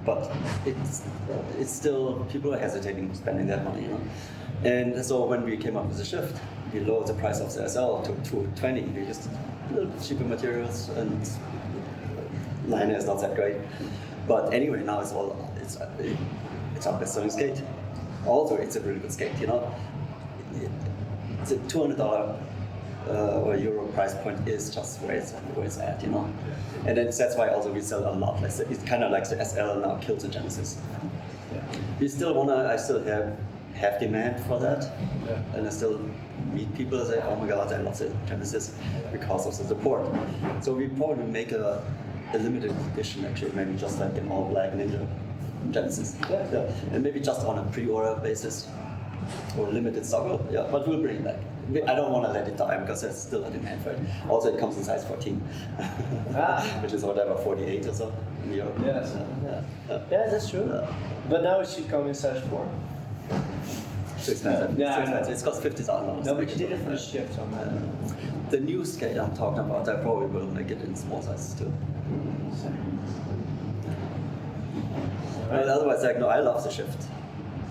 but it's still, people are hesitating spending that money, you know. And so when we came up with the shift, we lowered the price of the SL to $220. We used a little bit cheaper materials, and liner is not that great. But anyway, now it's our best-selling skate. also it's a really good skate. You know, it's a $200 or euro price point is just where it's at. You know, and then that's why also we sell a lot. Like it's kind of like the SL now kills the Genesis. We still I still have demand for that, and I still meet people and say, oh my god, I love the Genesis because of the support. So we probably make a limited edition actually, maybe just like an all black Ninja Genesis, and maybe just on a pre-order basis or limited stock. Yeah, but we'll bring it back. I don't want to let it die because there's still a demand for it. Also, it comes in size 14, which is whatever 48 or so in Europe. Yes. Yeah, that's true. But now it should come in size 4. Too expensive. Yeah, Too expensive. It costs $50,000. No, but you did it for the shift on that. The new skate I'm talking about, I probably will make it in small sizes too. But otherwise, like, no, I love the shift.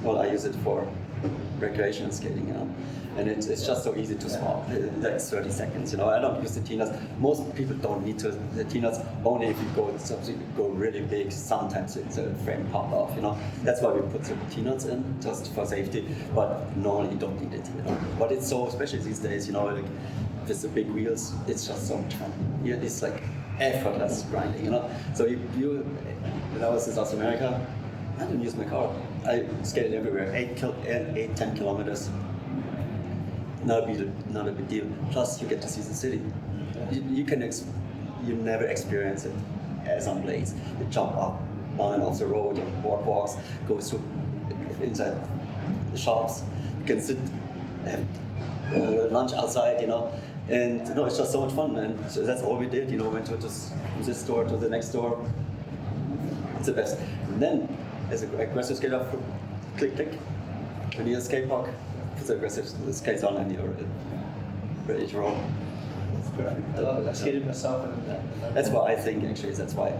Well, I use it for recreational skating, you know. And it's just so easy to swap, like 30 seconds, you know. I don't use the T-nuts. Most people don't need the T-nuts, only if you go really big, sometimes it's a frame pop off, you know. That's why we put the T-nuts in, just for safety, but normally you don't need it, you know. But it's so, especially these days, you know, like with the big wheels, it's just so much fun. It's like effortless grinding, you know. So when I was in South America, I didn't use my car. I skated everywhere, 10 kilometers. Not a big deal. Plus, you get to see the city. You never experience it as on blades. You jump up on and off the road, you walks, go through inside the shops. You can sit, have lunch outside, you know. And it's just so much fun. And so that's all we did. You know, went to this store to the next store. It's the best. And then, as an aggressive skater, click. When you're a skate park. It's aggressive, the skates on and you're ready to roll. I love it. I skated myself. That's why I think actually that's why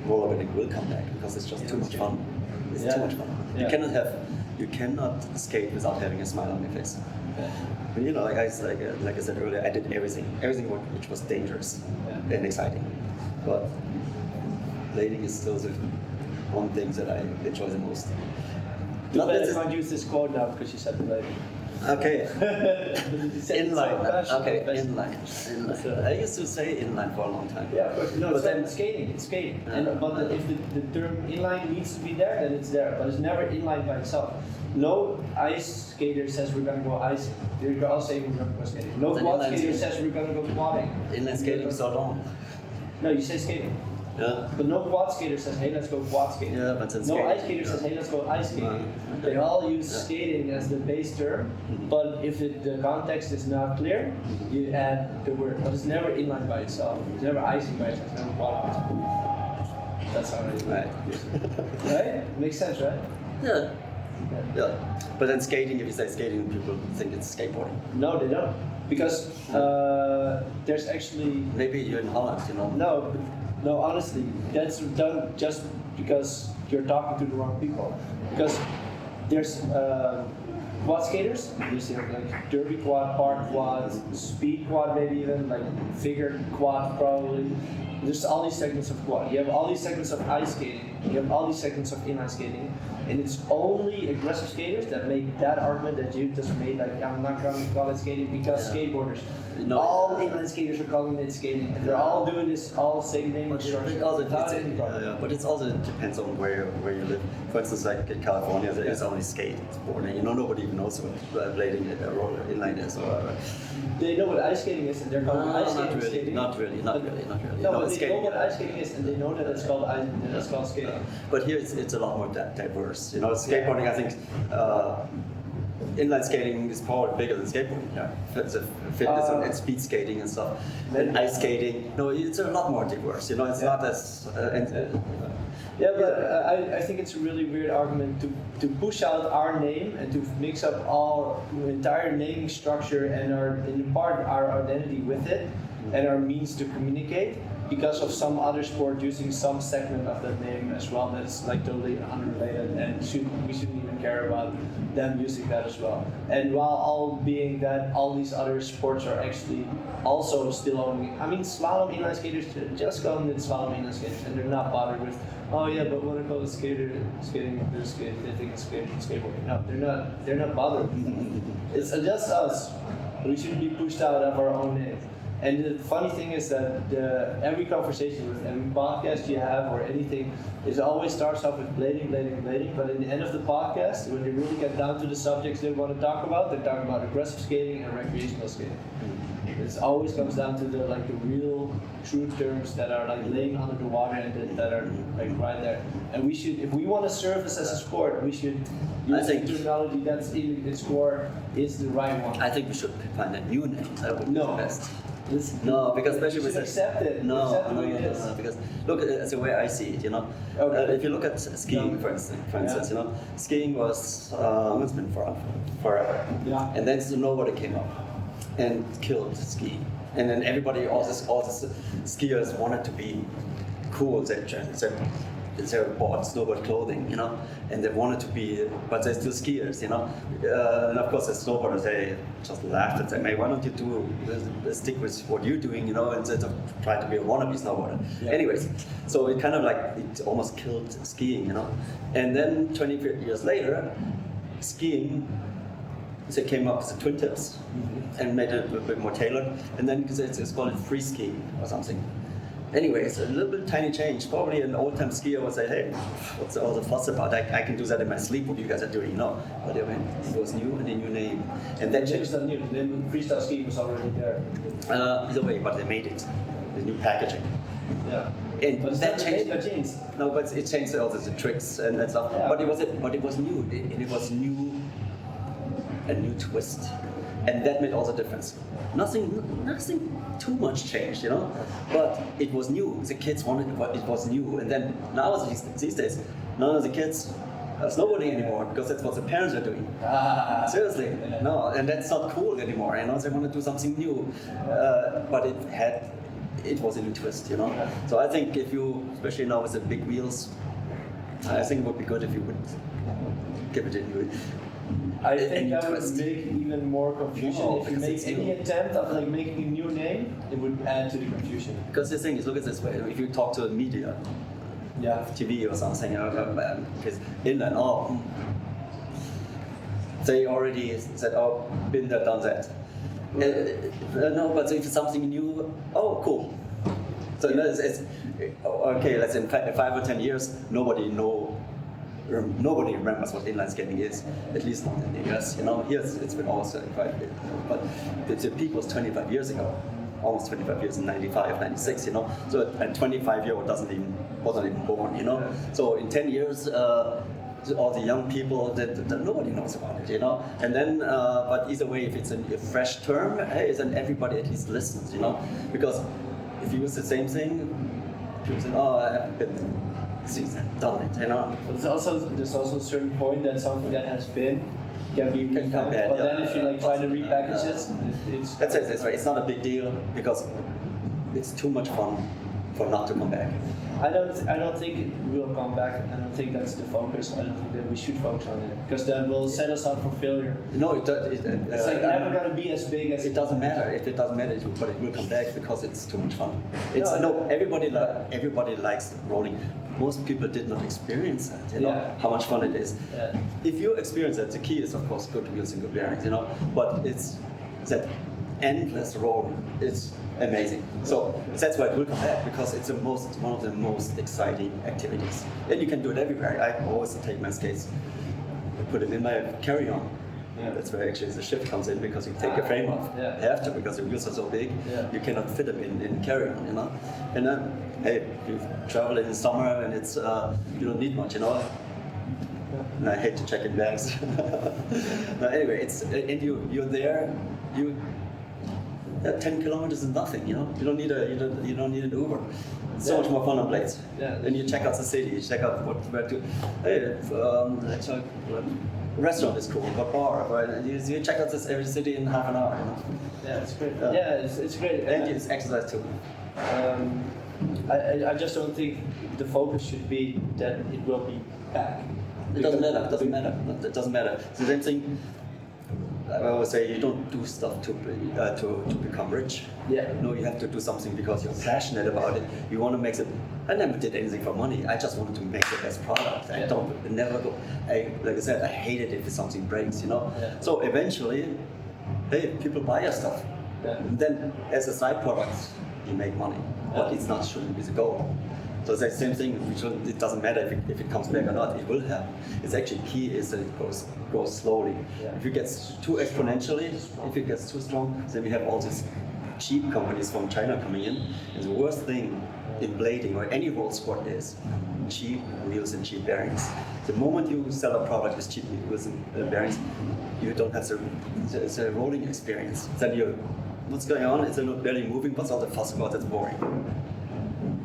rollerblading will come back, because it's just too much fun. It's too much fun. Yeah. You cannot skate without having a smile on your face. And you know, like I said earlier, I did everything which was dangerous and exciting. But blading is still the one thing that I enjoy the most. Too bad I can't use this quote now because you said blading. Okay. Inline. Okay, inline. I used to say inline for a long time. Yeah, of course. No, but then skating. It's skating. But if the term inline needs to be there, then it's there. But it's never inline by itself. No ice skater says we're gonna go icing. They're all saying we're gonna go skating. No quad skater says we're gonna go quadding. Inline skating is so long. No, you say skating. Yeah. But no quad skater says, hey, let's go quad skating. Yeah, but then no ice skater says, hey, let's go ice skating. They all use skating as the base term, but if the context is not clear, you add the word. But it's never inline by itself. It's never icing by itself. It's never quad by itself. That's how it is. Right. Right? Makes sense, right? Yeah. Yeah. But then skating, if you say skating, people think it's skateboarding. No, they don't. Because there's actually... Maybe you're in Holland, you know? No, honestly, that's done just because you're talking to the wrong people. Because there's quad skaters, you see like derby quad, park quad, speed quad maybe even, like figure quad probably. There's all these segments of quad. You have all these segments of ice skating, you have all these segments of inline skating, and it's only aggressive skaters that make that argument that you just made, like I'm not going to call it skating because skateboarders. All inline skaters are calling it skating, and they're all doing this all same name. But it also depends on where you live. For instance, like in California, there is only skateboarding. You know, nobody even knows what blading roller inline is. They know what ice skating is, and they're calling ice skating. Not really. No, but they know what ice skating is, and they know that it's called ice, and it's called skating. But here it's a lot more diverse. You know, skateboarding, I think. Inline skating is probably bigger than skateboarding. Yeah. The fitness and speed skating and stuff. And ice skating, no, it's a lot more diverse. You know, it's not as. Yeah, but I think it's a really weird argument to push out our name and to mix up our entire naming structure and our identity with it and our means to communicate because of some other sport using some segment of that name as well that's like totally unrelated and we shouldn't even care about them using that as well. And while all being that, all these other sports are actually also still owning. I mean, slalom inline skaters just go in slalom inline skaters, and they're not bothered with, oh yeah, but when I go to skating, they think it's skateboarding. No, they're not bothered. It's just us. We should be pushed out of our own name. And the funny thing is that every conversation with every podcast you have or anything is always starts off with blading, but at the end of the podcast, when they really get down to the subjects they want to talk about, they're talking about aggressive skating and recreational skating. It always comes down to the real true terms that are laying under the water and that are right there. And we should, if we want to surface as a sport, we should use the terminology that's in its core is the right one. I think we should find a new name. That would be the best. No, because especially with accept it. No, Because look, it's the way I see it. Okay. If you look at skiing, for instance, skiing was it's been forever. Yeah. And then nobody came up and killed skiing, and then everybody, all the skiers wanted to be cool. They bought snowboard clothing, and they wanted to be, but they're still skiers, And of course, the snowboarders, they just laughed and said, "Hey, why don't you stick with what you're doing, instead of trying to be a wannabe snowboarder?" Yeah. Anyways, so it kind of it almost killed skiing, And then 20 years later, skiing, they came up with the twin tips and made it a little bit more tailored, and then it's called free skiing or something. Anyways, a little bit tiny change. Probably an old-time skier would say, "Hey, what's all the fuss about? I can do that in my sleep. What you guys are doing?" No, but it was new and a new name, and that changed. Not new. Then freestyle skiing was already there. Either way, but they made it. The new packaging. Yeah. And but that changed. No, but it changed all the tricks and that stuff. Yeah. But it was new, and it was new, a new twist, and that made all the difference. Nothing too much changed, but it was new. The kids wanted it was new, and then now these days, none of the kids are snowboarding anymore because that's what the parents are doing. Seriously, no, and that's not cool anymore. They want to do something new, but it was a new twist, So I think if you, especially now with the big wheels, I think it would be good if you would give it a new. I think that would make even more confusion. If you make any attempt of making a new name, it would add to the confusion. Because the thing is, look at this way: if you talk to the media, TV or something, because inland, they already said, "Oh, been there, done that." No, but if it's something new, oh, cool. So it's okay. Let's say in 5 or 10 years, nobody remembers what inline skating is, at least not in the US. Here it's been almost 35 years, but the peak was 25 years ago, almost 25 years in 95, 96. So a 25-year-old wasn't even born. So in 10 years, all the young people that nobody knows about it. And then, but either way, if it's a fresh term, hey, then everybody at least listens. Because if you use the same thing, people say, "Oh, I haven't been." Done it, But there's also a certain point that something that has been can be come back. But then if you try to repackage it's that's it. That's right. It's not a big deal because it's too much fun for not to come back. I don't think it will come back. I don't think that's the focus. I don't think that we should focus on it because that will set us up for failure. No, it's never gonna be as big as it doesn't matter. If it doesn't matter, but it will come back because it's too much fun. Everybody likes rolling. Most people did not experience that. How much fun it is. Yeah. If you experience that, the key is of course good wheels and good bearings. But it's that endless rolling. It's amazing. So that's why it will come back because it's one of the most exciting activities. And you can do it everywhere. I always take my skates, put them in my carry-on. Yeah. That's where actually the shift comes in because you take the frame off. Yeah. You have to because the wheels are so big. Yeah. You cannot fit them in carry-on. And then hey, you travel in the summer and it's you don't need much. And I hate to check in bags. No, anyway, and you're there. 10 kilometers is nothing, You don't need an Uber. It's so much more fun on blades. Yeah. Then you check out the city. You check out where to. Hey, restaurant is cool. What bar? You check out every city in half an hour. Yeah, it's great. It's great. And it's exercise too. I just don't think the focus should be that it will be back. It doesn't matter. It doesn't matter. It doesn't matter. It's the same thing. I always say you don't do stuff to become rich. Yeah. No, you have to do something because you're passionate about it. You want to make it. I never did anything for money. I just wanted to make the best product. I never go. Like I said, I hate it if something breaks. Yeah. So eventually, hey, people buy your stuff. Yeah. And then as a side product, you make money. But it's not shouldn't be the goal. So it's the same thing. It doesn't matter if it comes back or not. It will happen. It's actually key is that it grows slowly. Yeah. If it gets too exponentially, if it gets too strong, then we have all these cheap companies from China coming in. And the worst thing in blading or any roll sport is cheap wheels and cheap bearings. The moment you sell a product with cheap wheels and bearings, you don't have the rolling experience. Then what's going on? It's not barely moving. What's all the fuss about? That's boring.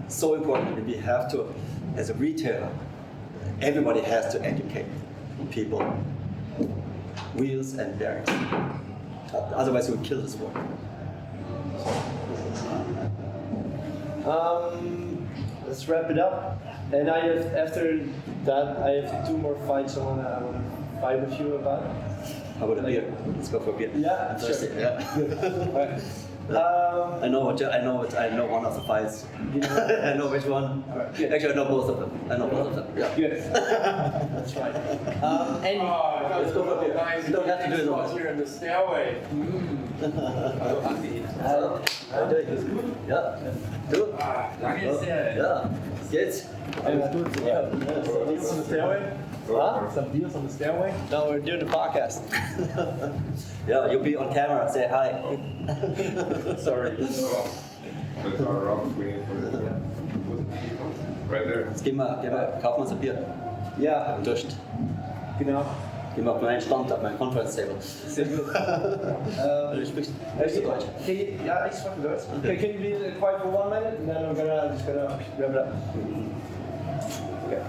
So important, and we have to, as a retailer, everybody has to educate people, wheels and bearings. Otherwise, we'll kill the sport. Let's wrap it up. And after that, I have 2 more fights I want to fight with you about. How about a beer? Let's go for a beer. Yeah, I'm thirsty. sure. Yeah. All right. I know one of the fights. I know which one. Good. Actually, I know both of them. Yeah. Good. That's right. Andy, let's go for a beer. Nice. You don't have to do it alone. Here in the stairway. Also Andi. How do you? Ja. Du? Danke sehr. Ja. Jetzt. Alles gut. Ja. Deals on the stairway? Huh? Some deals on the stairway? No, we're doing the podcast. Yeah, you'll be on camera. Say hi. Sorry. That's our Robert waiting for the right there. Jetzt kaufen wir uns ein Bier. Ja, Durst. genau. Gehen wir auf meinen Stand, auf meinen Conference Table. Sehr gut. Du sprichst Deutsch. Yeah, I speak Deutsch. Okay, can you be quiet for 1 minute, and then we're just gonna wrap it up. Okay.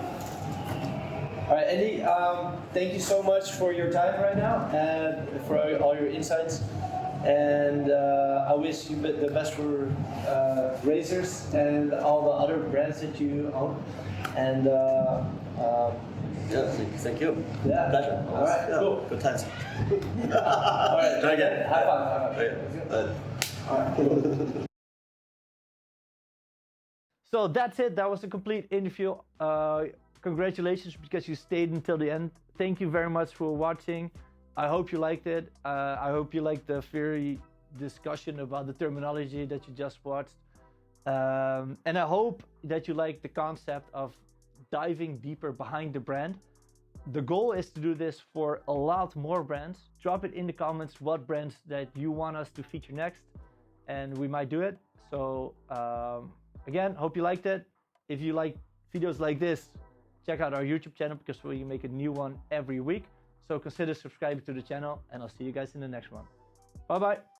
All right, Andy. Thank you so much for your time right now and for all your insights. And I wish you the best for Razors and all the other brands that you own. And Yeah, thank you. Yeah. Pleasure. All right, Yeah, cool. Good times. all right, Try again. High five. All right. So that's it. That was a complete interview. Congratulations because you stayed until the end. Thank you very much for watching. I hope you liked it. I hope you liked the very discussion about the terminology that you just watched. And I hope that you like the concept of diving deeper behind the brand. The goal is to do this for a lot more brands. Drop it in the comments what brands that you want us to feature next, and we might do it. So again, hope you liked it. If you like videos like this, check out our YouTube channel because we make a new one every week. So consider subscribing to the channel, and I'll see you guys in the next one. Bye bye.